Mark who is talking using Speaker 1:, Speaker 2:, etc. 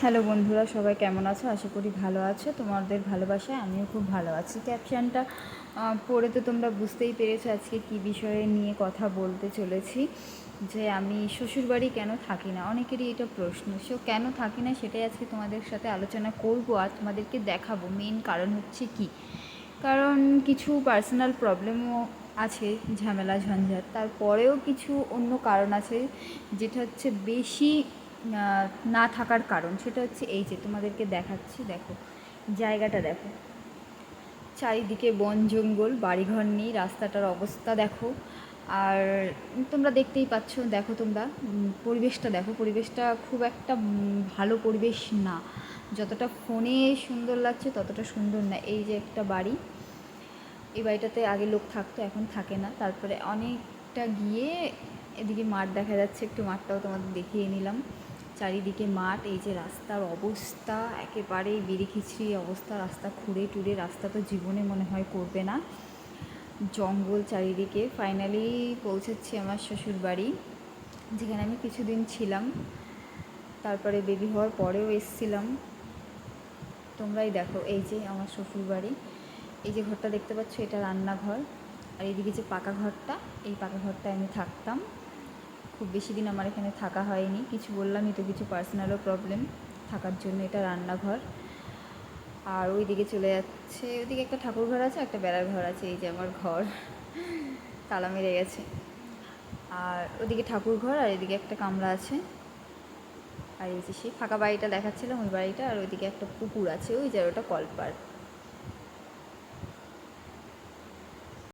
Speaker 1: Hello বন্ধুরা, সবাই কেমন আছো? আশা করি ভালো আছো। তোমাদের ভালোবাসায় আমিও খুব ভালো আছি। ক্যাপশনটা পড়ে তো তোমরা বুঝতেই পেরেছো আজকে কী বিষয়ে নিয়ে কথা বলতে চলেছি। যে আমি শ্বশুরবাড়ি কেন থাকি না, অনেকেরই এটা প্রশ্ন। কেন থাকি না সেটাই আজকে তোমাদের সাথে আলোচনা করব আর তোমাদেরকে দেখাবো মেন কারণ হচ্ছে কি। কারণ কিছু পার্সোনাল প্রবলেমও আছে, ঝামেলা ঝঞ্ঝাট, তারপরেও কিছু অন্য কারণ আছে যেটা হচ্ছে বেশি না থাকার কারণ। সেটা হচ্ছে এই যে তোমাদেরকে দেখাচ্ছি, দেখো জায়গাটা, দেখো চারিদিকে বন জঙ্গল, বাড়িঘর নেই, রাস্তাটার অবস্থা দেখো। আর তোমরা দেখতেই পাচ্ছ, দেখো তোমরা পরিবেশটা দেখো, পরিবেশটা খুব একটা ভালো পরিবেশ না। যতটা ফোনে সুন্দর লাগছে ততটা সুন্দর না। এই যে একটা বাড়ি, এই বাড়িটাতে আগে লোক থাকতো, এখন থাকে না। তারপরে অনেকটা গিয়ে এদিকে মাঠ দেখা যাচ্ছে, একটু মাঠটাও তোমাদের দেখিয়ে নিলাম। চারিদিকে মাঠ, এই যে রাস্তার অবস্থা একেবারেই বিড়িখিচড়ি অবস্থা, রাস্তা খুঁড়ে টুড়ে রাস্তা তো জীবনে মনে হয় করবে না, জঙ্গল চারিদিকে। ফাইনালি পৌঁছাচ্ছি আমার শ্বশুর বাড়ি, যেখানে আমি কিছুদিন ছিলাম, তারপরে বেবি হওয়ার পরেও এসছিলাম। তোমরাই দেখো, এই যে আমার শ্বশুর বাড়ি। এই যে ঘরটা দেখতে পাচ্ছ, এটা রান্নাঘর। আর এইদিকে যে পাকা ঘরটা, এই পাকা ঘরটায় আমি থাকতাম। খুব বেশি দিন আমার এখানে থাকা হয়নি, কিছু বললামই তো, কিছু পার্সোনালও প্রবলেম থাকার জন্য। এটা রান্নাঘর। আর ওই দিকে চলে যাচ্ছে, ওইদিকে একটা ঠাকুর ঘর আছে, একটা বেড়ার ঘর আছে। এই যে আমার ঘর, তালা মেরে গেছে। আর ওদিকে ঠাকুর ঘর, আর এদিকে একটা কামরা আছে। আর এই যে সেই ফাঁকা বাড়িটা দেখাচ্ছিলাম, ওই বাড়িটা। আর ওইদিকে একটা পুকুর আছে, ওই যে ওটা কলপাড়।